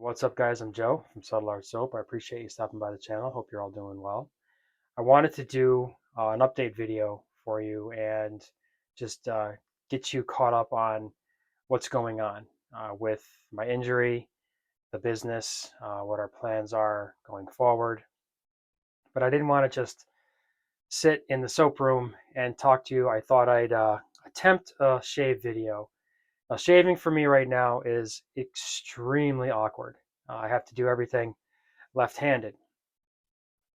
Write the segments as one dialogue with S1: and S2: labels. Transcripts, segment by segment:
S1: What's up, guys? I'm Joe from Subtle Art Soap. I appreciate you stopping by the channel. Hope you're all doing well. I wanted to do an update video for you and just get you caught up on what's going on with my injury, the business, what our plans are going forward. But I didn't want to just sit in the soap room and talk to you. I thought I'd attempt a shave video. Now, shaving for me right now is extremely awkward. I have to do everything left-handed.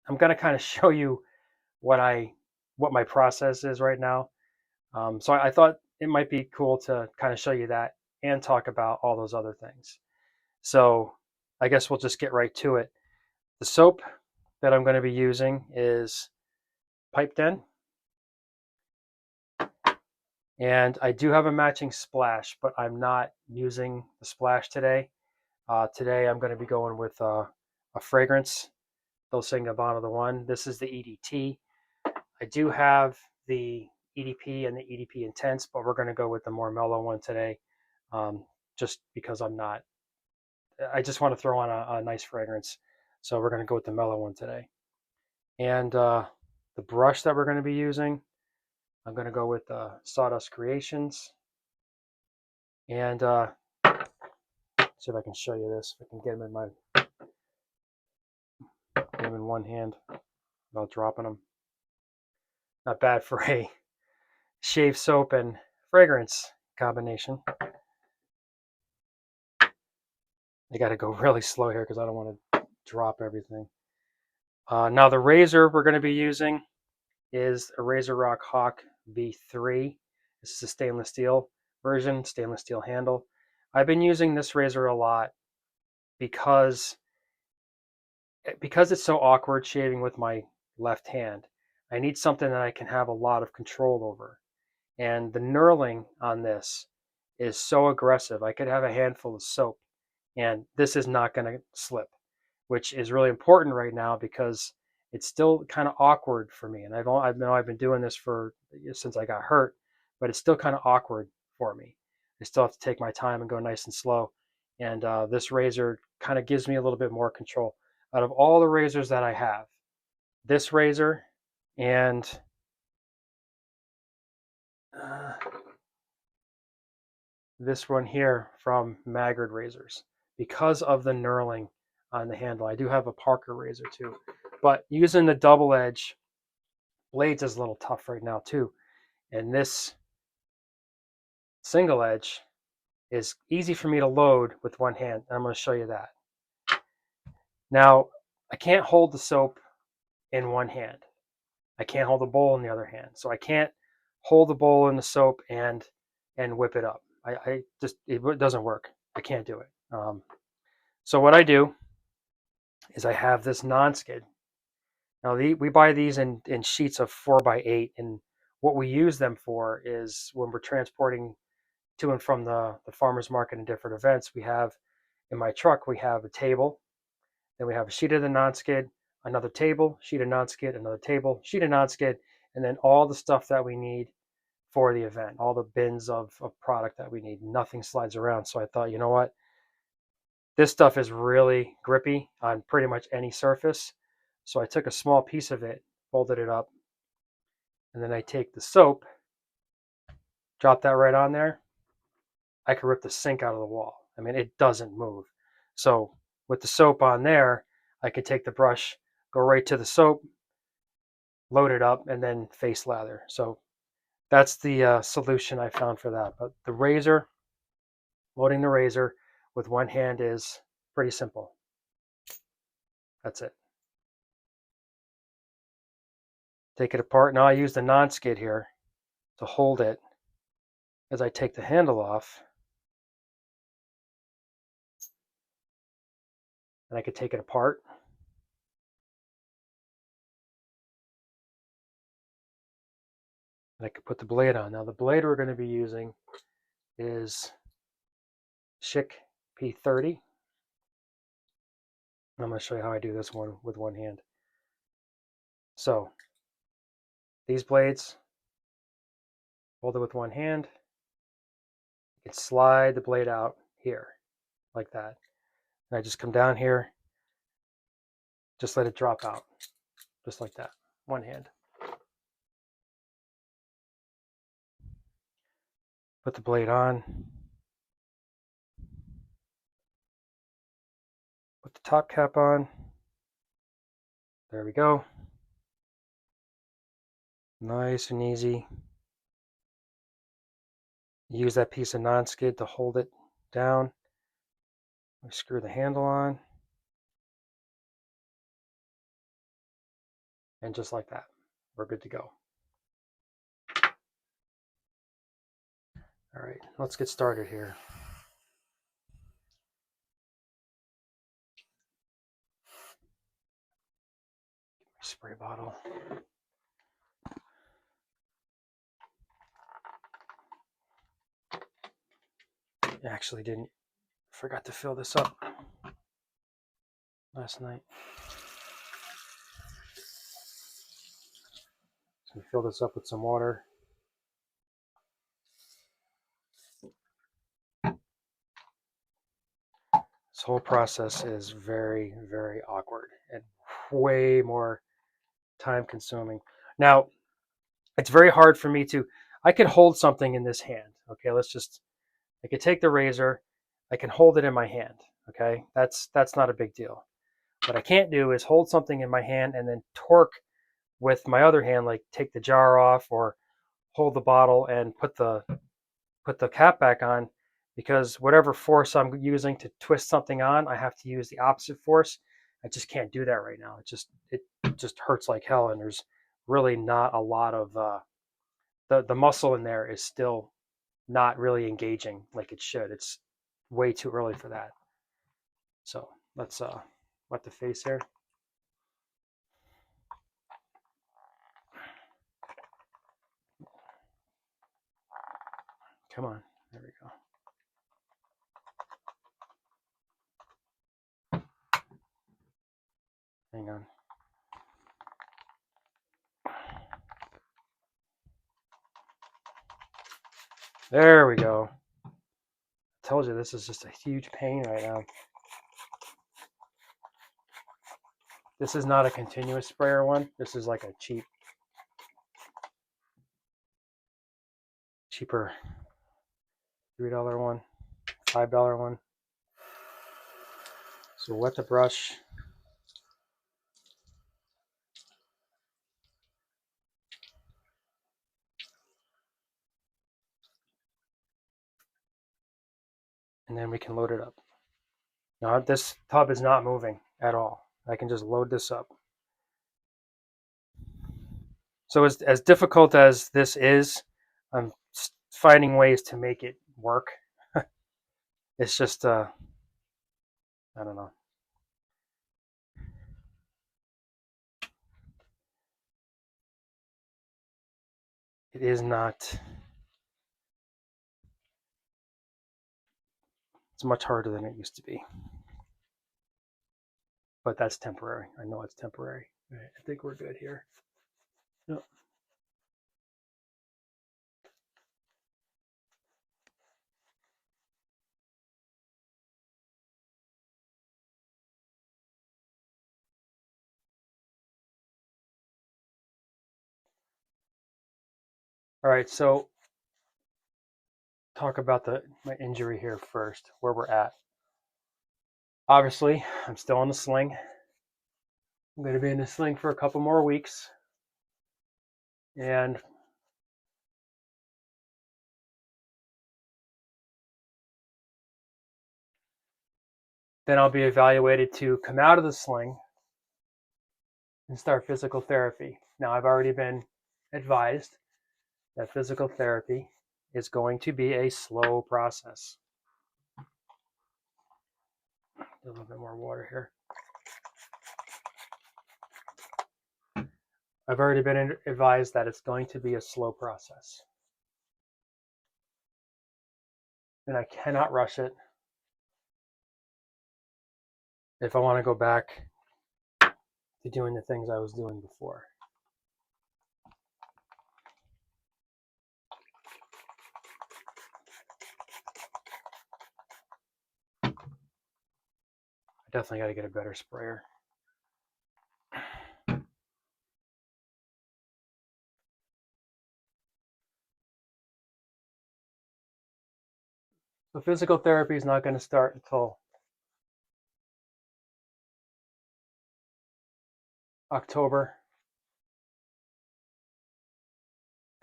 S1: I'm going to kind of show you what my process is right now. So I thought it might be cool to kind of show you that and talk about all those other things. So I guess we'll just get right to it. The soap that I'm going to be using is Pipe Den, and I do have a matching splash, but I'm not using the splash today. Today I'm going to be going with a fragrance, Dolce & Gabbana the One. This is the EDT. I do have the EDP and the EDP Intense, but we're going to go with the more mellow one today, just because I just want to throw on a nice fragrance. So we're going to go with the mellow one today. And the brush that we're going to be using, I'm going to go with Sawdust Creations. And see if I can show you this. If I can get them in one hand without dropping them. Not bad for a shave soap and fragrance combination. I got to go really slow here because I don't want to drop everything. Now the razor we're going to be using is a RazoRock Hawk V3. This is a stainless steel version, stainless steel handle. I've been using this razor a lot because it's so awkward shaving with my left hand. I need something that I can have a lot of control over. And the knurling on this is so aggressive. I could have a handful of soap and this is not going to slip, which is really important right now because it's still kind of awkward for me. And I've been doing this since I got hurt, but it's still kind of awkward for me. I still have to take my time and go nice and slow. And this razor kind of gives me a little bit more control. Out of all the razors that I have, this razor and this one here from Maggard Razors, because of the knurling on the handle. I do have a Parker razor too, but using the double edge blades is a little tough right now too. And this single edge is easy for me to load with one hand. And I'm going to show you that. Now, I can't hold the soap in one hand. I can't hold the bowl in the other hand. So I can't hold the bowl in the soap and whip it up. It doesn't work. I can't do it. So what I do is I have this non-skid. Now we buy these in sheets of 4x8, and what we use them for is when we're transporting to and from the farmer's market and different events. We have, in my truck, we have a table, then we have a sheet of the non-skid, another table, sheet of non-skid, another table, sheet of non-skid, and then all the stuff that we need for the event, all the bins of product that we need. Nothing slides around. So I thought, you know what? This stuff is really grippy on pretty much any surface. So I took a small piece of it, folded it up, and then I take the soap, drop that right on there. I could rip the sink out of the wall. I mean, it doesn't move. So with the soap on there, I could take the brush, go right to the soap, load it up, and then face lather. So that's the solution I found for that. But the razor, loading the razor with one hand is pretty simple. That's it. Take it apart. Now I use the non-skid here to hold it as I take the handle off. And I could take it apart. And I could put the blade on. Now the blade we're going to be using is Schick P30. I'm going to show you how I do this one with one hand. So these blades, hold it with one hand. You can slide the blade out here like that. And I just come down here, just let it drop out, just like that, one hand. Put the blade on. Put the top cap on. There we go. Nice and easy. Use that piece of non-skid to hold it down. We screw the handle on. And just like that, we're good to go. All right, let's get started here. Spray bottle. I actually forgot to fill this up last night. So we fill this up with some water. This whole process is very, very awkward and way more time consuming. Now, it's very hard for me I could hold something in this hand. Okay, I could take the razor, I can hold it in my hand. Okay, that's not a big deal. What I can't do is hold something in my hand and then torque with my other hand, like take the jar off or hold the bottle and put the cap back on, because whatever force I'm using to twist something on, I have to use the opposite force. I just can't do that right now. It just hurts like hell, and there's really not a lot of the muscle in there is still not really engaging like it should. It's way too early for that. So let's wet the face here. Come on, there we go. Hang on. There we go. I told you this is just a huge pain right now. This is not a continuous sprayer one. This is like a cheaper $3 one, $5 one. So wet the brush. And then we can load it up. Now this tub is not moving at all. I can just load this up. So as difficult as this is, I'm finding ways to make it work. It's just, I don't know. It is not, it's much harder than it used to be. But that's temporary. I know it's temporary. Right, I think we're good here. Yep. All right, so talk about my injury here first, where we're at. Obviously, I'm still in the sling. I'm going to be in the sling for a couple more weeks. And then I'll be evaluated to come out of the sling and start physical therapy. Now, I've already been advised that physical therapy is going to be a slow process. A little bit more water here. I've already been advised that it's going to be a slow process. And I cannot rush it if I want to go back to doing the things I was doing before. definitely got to get a better sprayer. So physical therapy is not going to start until October,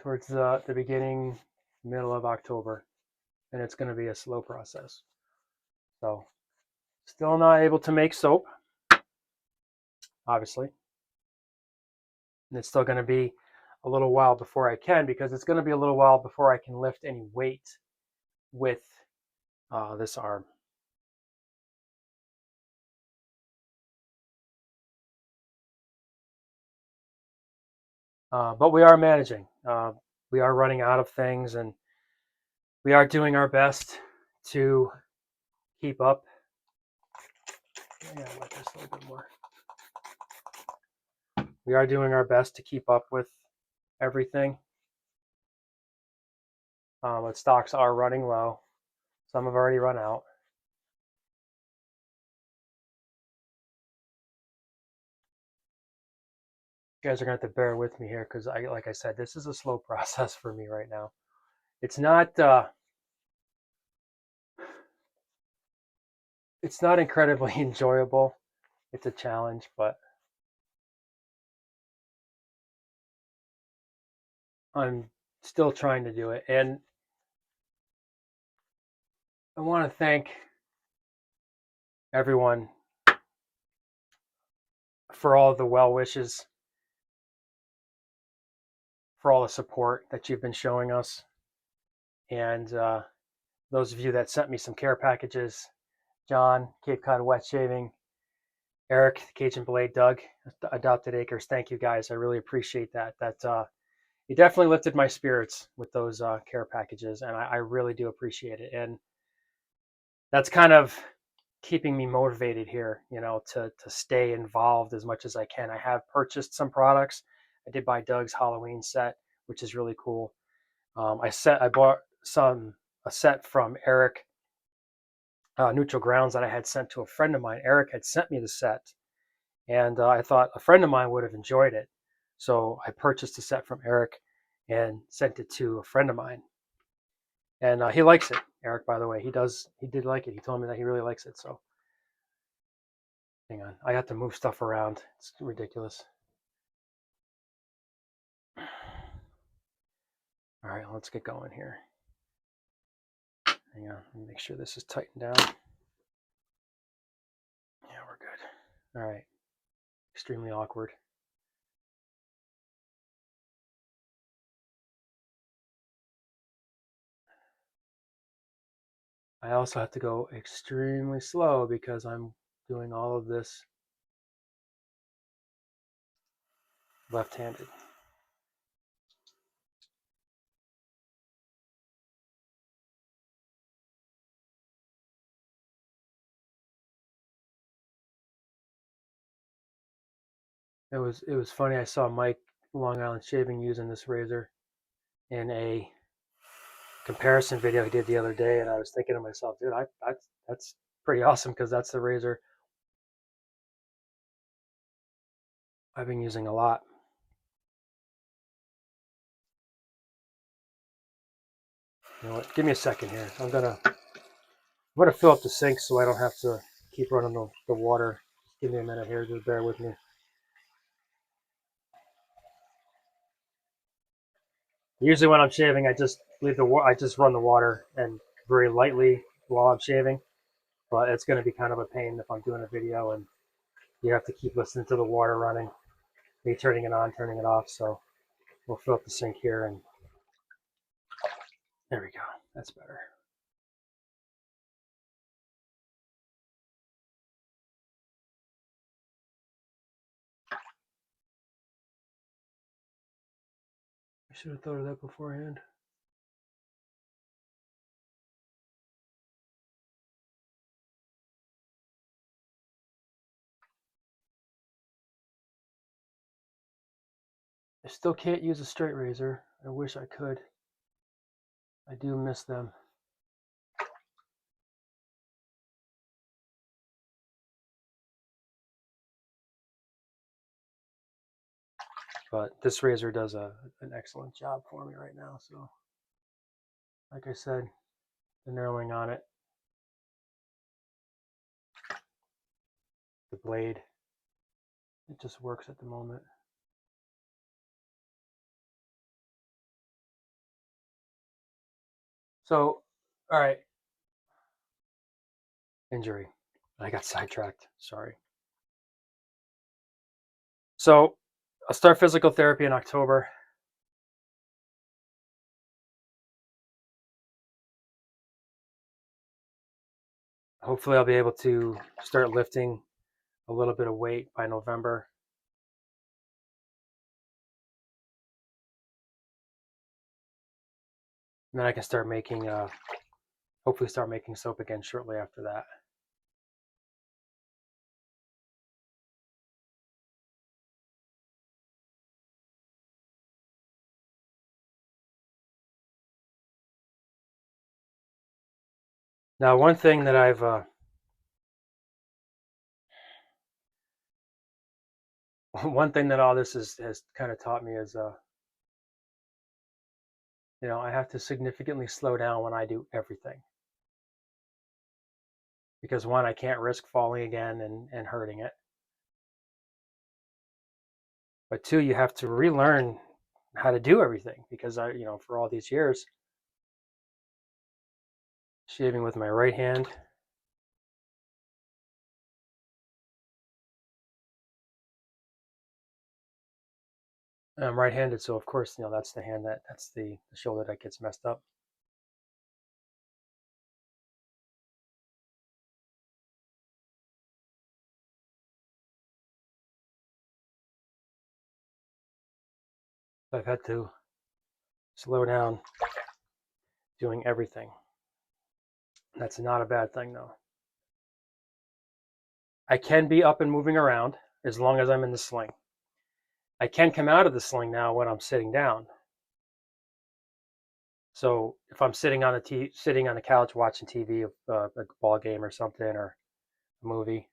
S1: towards the beginning, middle of October, and it's going to be a slow process. So still not able to make soap, obviously. And it's still going to be a little while before I can, because it's going to be a little while before I can lift any weight with this arm. But we are managing. We are running out of things, and we are doing our best to keep up. Yeah, let this a little bit more. We are doing our best to keep up with everything. But stocks are running low. Some have already run out. You guys are going to have to bear with me here, because like I said, this is a slow process for me right now. It's not incredibly enjoyable. It's a challenge, but I'm still trying to do it. And I want to thank everyone for all the well wishes, for all the support that you've been showing us, and those of you that sent me some care packages. John, Cape Cod Wet Shaving, Eric, Cajun Blade, Doug, Adopted Acres. Thank you guys. I really appreciate that. You definitely lifted my spirits with those care packages, and I really do appreciate it. And that's kind of keeping me motivated here, to stay involved as much as I can. I have purchased some products. I did buy Doug's Halloween set, which is really cool. I bought a set from Eric, Neutral Grounds, that I had sent to a friend of mine. Eric had sent me the set, and I thought a friend of mine would have enjoyed it. So I purchased a set from Eric and sent it to a friend of mine. And he likes it. Eric, by the way, he did like it. He told me that he really likes it. So hang on, I have to move stuff around. It's ridiculous. All right, let's get going here. Hang on, let me make sure this is tightened down. Yeah, we're good. All right, extremely awkward. I also have to go extremely slow because I'm doing all of this left-handed. It was funny. I saw Mike Long Island Shaving using this razor in a comparison video he did the other day, and I was thinking to myself, dude, that's pretty awesome, because that's the razor I've been using a lot. You know what? Give me a second here. I'm gonna fill up the sink so I don't have to keep running the water. Just give me a minute here. Just bear with me. Usually when I'm shaving, I just I just run the water and very lightly while I'm shaving. But it's going to be kind of a pain if I'm doing a video and you have to keep listening to the water running, me turning it on, turning it off. So we'll fill up the sink here, and there we go. That's better. I should have thought of that beforehand. I still can't use a straight razor. I wish I could. I do miss them. But this razor does an excellent job for me right now. So, like I said, the knurling on it, the blade, it just works at the moment. So, all right, injury. I got sidetracked. Sorry. So, I'll start physical therapy in October. Hopefully, I'll be able to start lifting a little bit of weight by November. And then I can start making, hopefully, start making soap again shortly after that. Now, one thing that one thing that all this has kind of taught me is, I have to significantly slow down when I do everything. Because one, I can't risk falling again and hurting it. But two, you have to relearn how to do everything because for all these years, shaving with my right hand. I'm right-handed, so of course, that's the hand that's the shoulder that gets messed up. I've had to slow down doing everything. That's not a bad thing, though. I can be up and moving around as long as I'm in the sling. I can come out of the sling now when I'm sitting down. So if I'm sitting on the couch watching TV, a ball game or something, or a movie,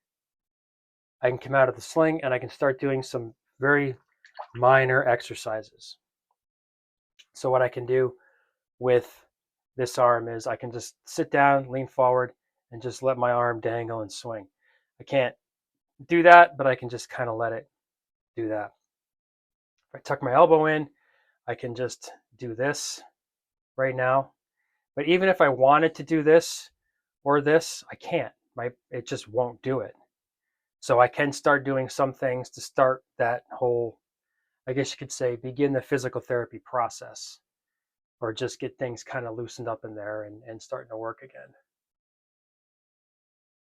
S1: I can come out of the sling and I can start doing some very minor exercises. So what I can do with this arm is I can just sit down, lean forward, and just let my arm dangle and swing. I can't do that, but I can just kind of let it do that. If I tuck my elbow in, I can just do this right now. But even if I wanted to do this or this, I can't. It just won't do it. So I can start doing some things to start that whole, I guess you could say, begin the physical therapy process, or just get things kind of loosened up in there and starting to work again.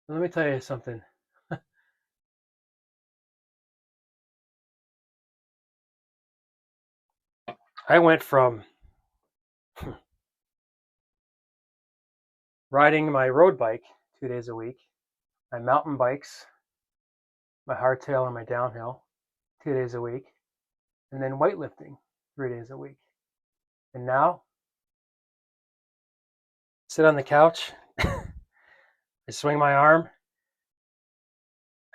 S1: Let me tell you something. I went from riding my road bike 2 days a week, my mountain bikes, my hardtail and my downhill 2 days a week, and then weightlifting 3 days a week. And now, sit on the couch, I swing my arm,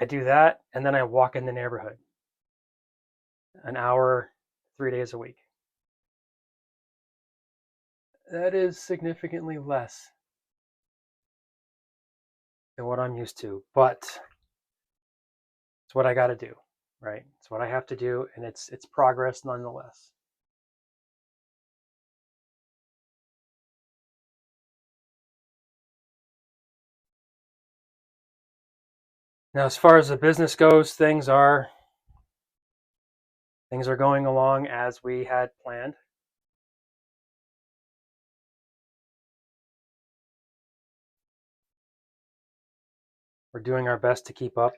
S1: I do that, and then I walk in the neighborhood an hour, 3 days a week. That is significantly less than what I'm used to, but it's what I got to do, right? It's what I have to do, and it's progress nonetheless. Now, as far as the business goes, things are going along as we had planned. We're doing our best to keep up,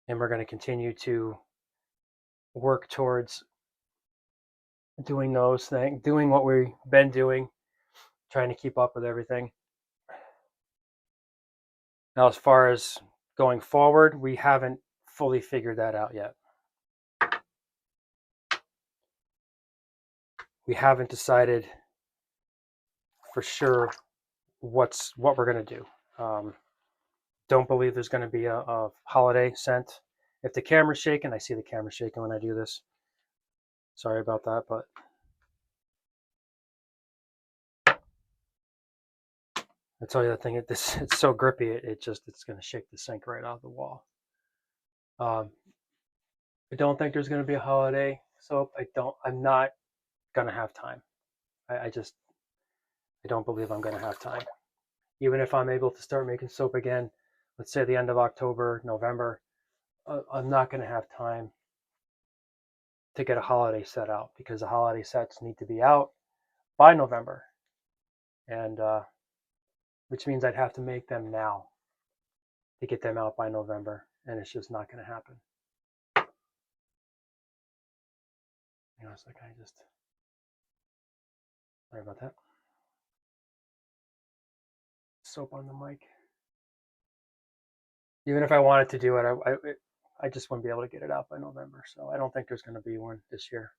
S1: and we're going to continue to work towards doing those things, doing what we've been doing, trying to keep up with everything. Now, as far as going forward, we haven't fully figured that out yet. We haven't decided for sure what we're going to do. Don't believe there's going to be a holiday scent. If the camera's shaking, I see the camera shaking when I do this. Sorry about that, but I tell you the thing, it's so grippy, it's going to shake the sink right out of the wall. I don't think there's going to be a holiday soap. I'm not going to have time. I don't believe I'm going to have time. Even if I'm able to start making soap again, let's say the end of October, November, I'm not going to have time to get a holiday set out because the holiday sets need to be out by November, and which means I'd have to make them now to get them out by November, and it's just not going to happen. You know, it's like sorry about that. Soap on the mic. Even if I wanted to do it, I just wouldn't be able to get it out by November. So I don't think there's going to be one this year.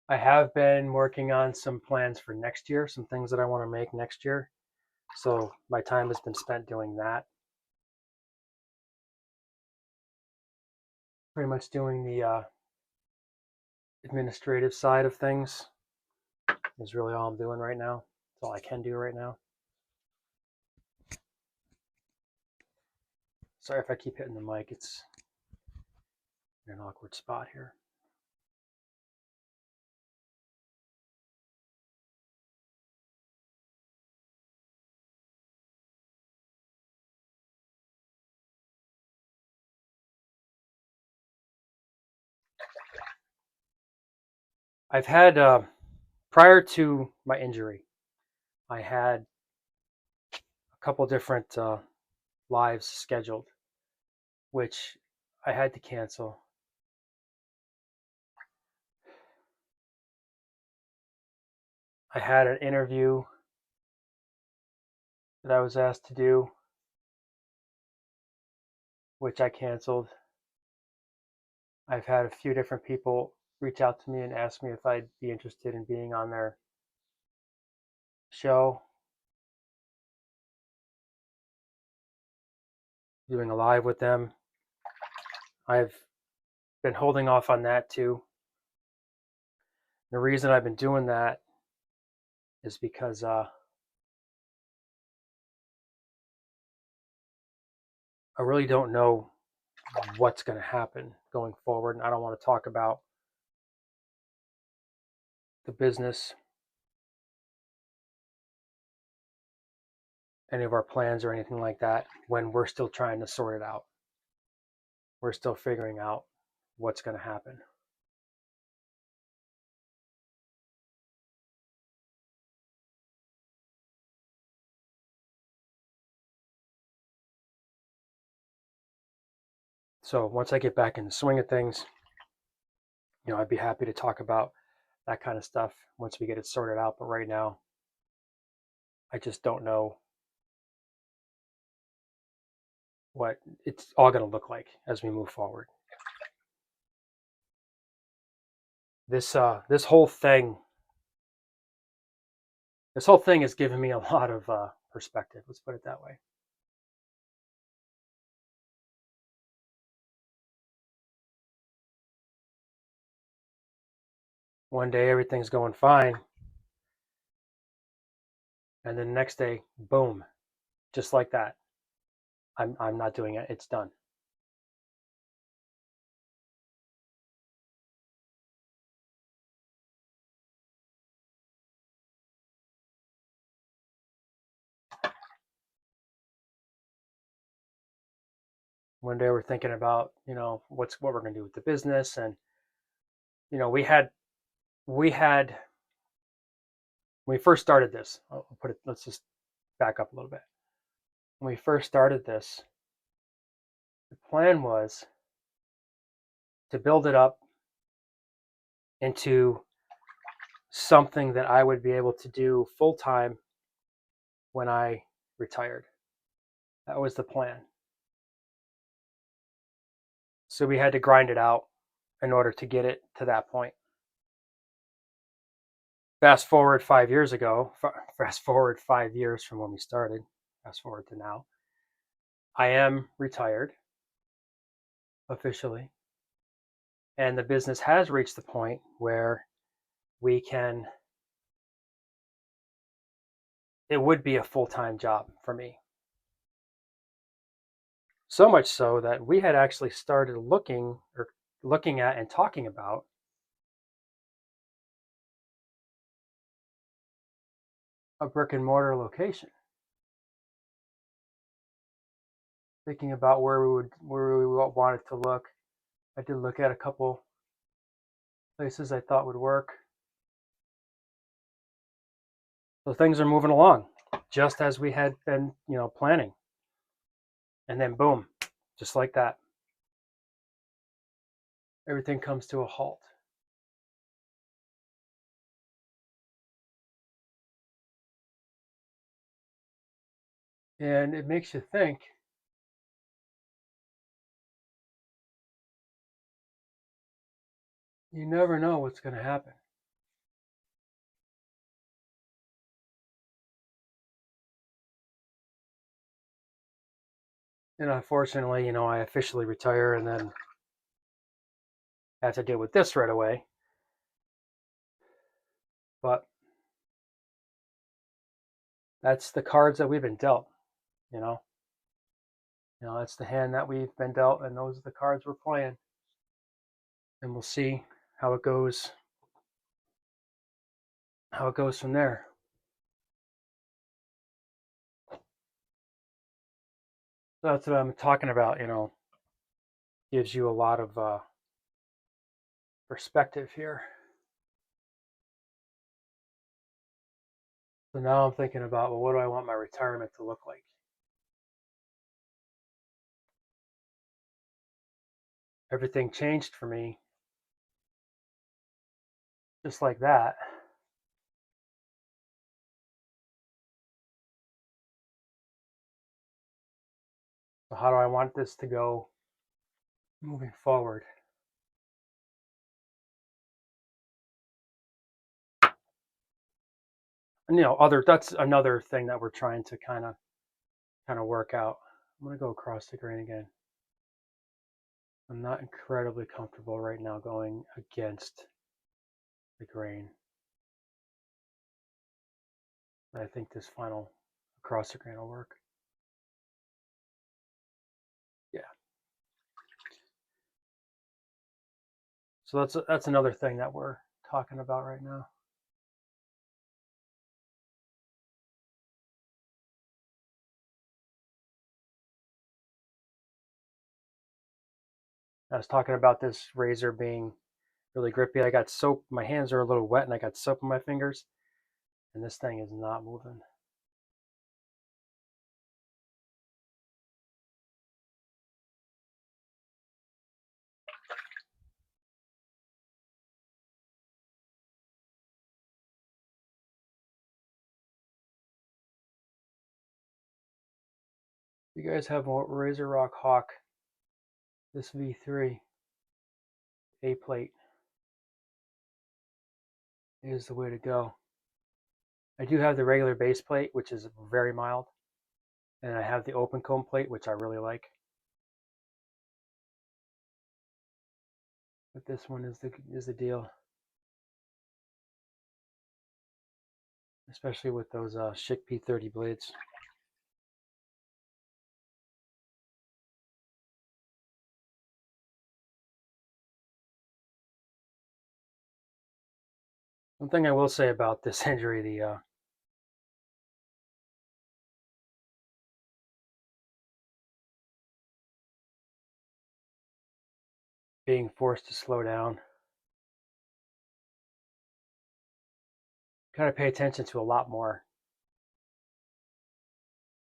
S1: I have been working on some plans for next year, some things that I want to make next year. So my time has been spent doing that. Pretty much doing the administrative side of things is really all I'm doing right now. That's all I can do right now. Sorry if I keep hitting the mic. It's in an awkward spot here. I've had, prior to my injury, I had a couple different lives scheduled, which I had to cancel. I had an interview that I was asked to do, which I canceled. I've had a few different people reach out to me and ask me if I'd be interested in being on their show, doing a live with them. I've been holding off on that too. The reason I've been doing that is because I really don't know what's going to happen going forward. And I don't want to talk about the business, any of our plans or anything like that when we're still trying to sort it out. We're still figuring out what's going to happen. So once I get back in the swing of things, I'd be happy to talk about that kind of stuff once we get it sorted out. But right now, I just don't know what it's all going to look like as we move forward. This whole thing has given me a lot of perspective. Let's put it that way. One day everything's going fine, and then the next day, boom, just like that. I'm not doing it. It's done. One day we're thinking about what we're going to do with the business, and we had when we first started this. Let's just back up a little bit. When we first started this, the plan was to build it up into something that I would be able to do full time when I retired. That was the plan. So we had to grind it out in order to get it to that point. Fast forward 5 years ago, fast forward 5 years from when we started, fast forward to now. I am retired officially, and the business has reached the point where we can, it would be a full-time job for me. So much so that we had actually started looking at and talking about a brick and mortar location. Thinking about where we wanted to look. I did look at a couple places I thought would work. So things are moving along, just as we had been, planning. And then boom, just like that, everything comes to a halt. And it makes you think, you never know what's going to happen. And unfortunately, I officially retire and then have to deal with this right away. But that's the cards that we've been dealt, you know. That's the hand that we've been dealt, and those are the cards we're playing. And we'll see how it goes from there. So that's what I'm talking about, gives you a lot of perspective here. So now I'm thinking about, well, what do I want my retirement to look like? Everything changed for me just like that. So how do I want this to go moving forward? And that's another thing that we're trying to kind of work out. I'm gonna go across the grain again. I'm not incredibly comfortable right now going against the grain. But I think this final across the grain will work. Yeah. So that's another thing that we're talking about right now. I was talking about this razor being really grippy. I got soap. My hands are a little wet, and I got soap on my fingers, and this thing is not moving. You guys have a RazoRock Hawk. This V3 A plate is the way to go. I do have the regular base plate, which is very mild, and I have the open comb plate, which I really like. But this one is the deal, especially with those Schick P30 blades. One thing I will say about this injury, the being forced to slow down, kind of pay attention to a lot more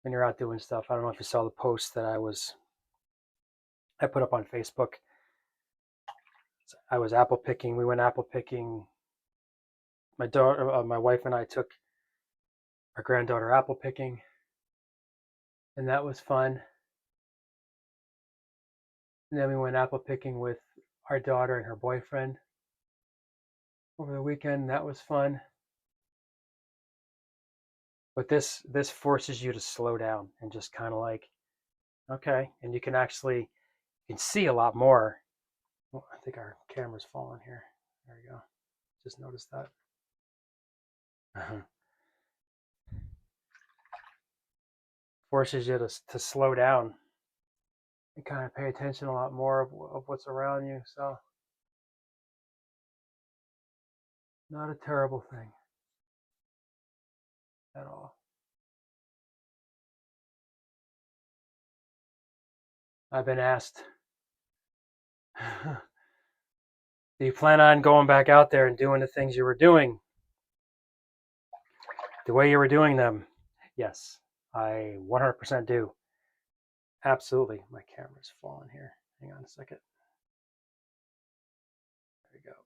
S1: when you're out doing stuff. I don't know if you saw the post that I put up on Facebook. I was apple picking. We went apple picking. My wife and I took our granddaughter apple picking, and that was fun. And then we went apple picking with our daughter and her boyfriend over the weekend. That was fun. But this forces you to slow down and just kind of like Okay, and you can actually, you can see a lot more. Oh, I think our camera's falling here. There we go. Just noticed that. Forces you to slow down and kind of pay attention a lot more of what's around you. So, not a terrible thing at all. I've been asked, do you plan on going back out there and doing the things you were doing the way you were doing them? Yes, I 100% do. Absolutely. My camera's falling here. Hang on a second. There we go.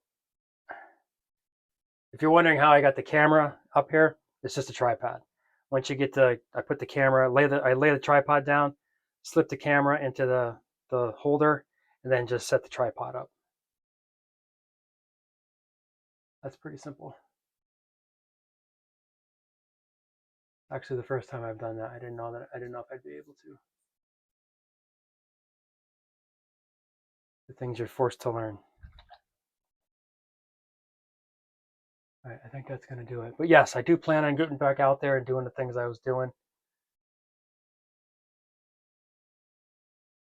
S1: If you're wondering how I got the camera up here, it's just a tripod. Once you get to, I put the camera, I lay the tripod down, slip the camera into the holder, and then just set the tripod up. That's pretty simple. Actually, the first time I've done that, I didn't know if I'd be able to. The things you're forced to learn. All right, I think that's going to do it. But yes, I do plan on getting back out there and doing the things I was doing.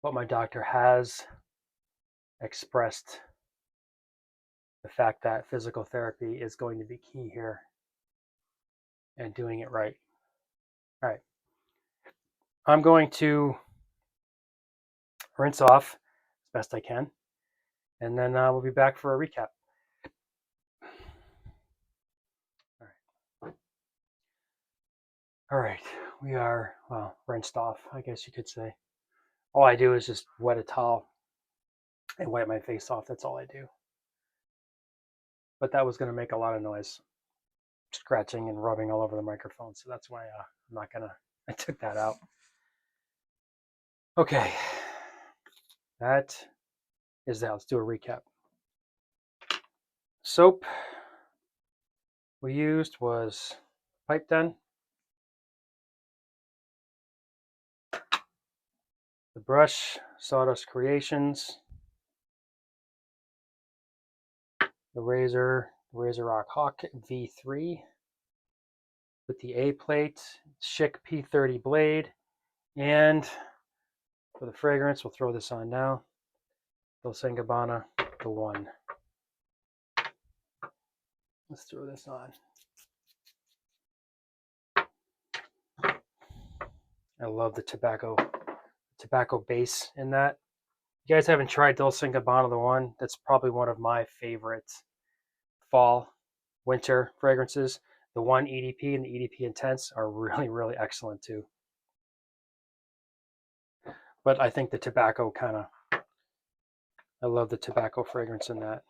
S1: But my doctor has expressed the fact that physical therapy is going to be key here and doing it right. All right. I'm going to rinse off as best I can, and then we'll be back for a recap. All right, we are, well, rinsed off, I guess you could say. All I do is just wet a towel and wipe my face off. That's all I do. But that was going to make a lot of noise, scratching and rubbing all over the microphone. So that's why I'm not going to, I took that out. Okay, that is that. Let's do a recap. Soap we used was Pipe Den, the brush, Sawdust Creations, the razor, RazoRock Hawk V3 with the A plate, Schick P30 blade, and for the fragrance, we'll throw this on now, Dolce & Gabbana, the One. Let's throw this on. I love the tobacco base in that. If you guys haven't tried Dolce & Gabbana, the One, that's probably one of my favorite fall, winter fragrances. The One EDP and the EDP Intense are really, really excellent too. But I think the tobacco I love the tobacco fragrance in that.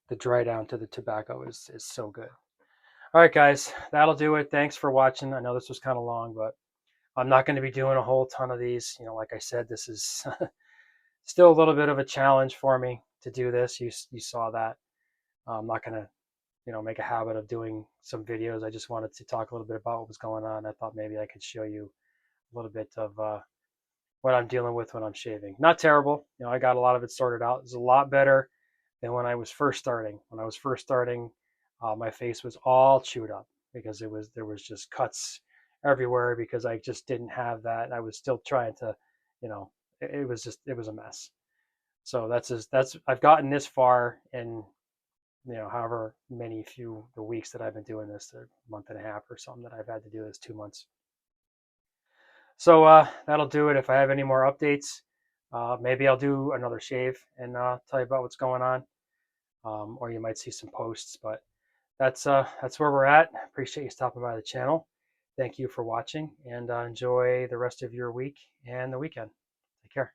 S1: The dry down to the tobacco is so good. All right, guys, that'll do it. Thanks for watching. I know this was kind of long, but I'm not going to be doing a whole ton of these. You know, like I said, this is still a little bit of a challenge for me to do this. You saw that. I'm not going to, you know, make a habit of doing some videos. I just wanted to talk a little bit about what was going on. I thought maybe I could show you a little bit of what I'm dealing with when I'm shaving. Not terrible. You know, I got a lot of it sorted out. It's a lot better than when I was first starting. When I was first starting, my face was all chewed up because there was just cuts everywhere because I just didn't have that. I was still trying to, you know, it was a mess. So I've gotten this far in, you know, however many few the weeks that I've been doing this, a month and a half or something that I've had to do this, 2 months. So that'll do it. If I have any more updates, maybe I'll do another shave and tell you about what's going on. Or you might see some posts, but that's where we're at. Appreciate you stopping by the channel. Thank you for watching, and enjoy the rest of your week and the weekend.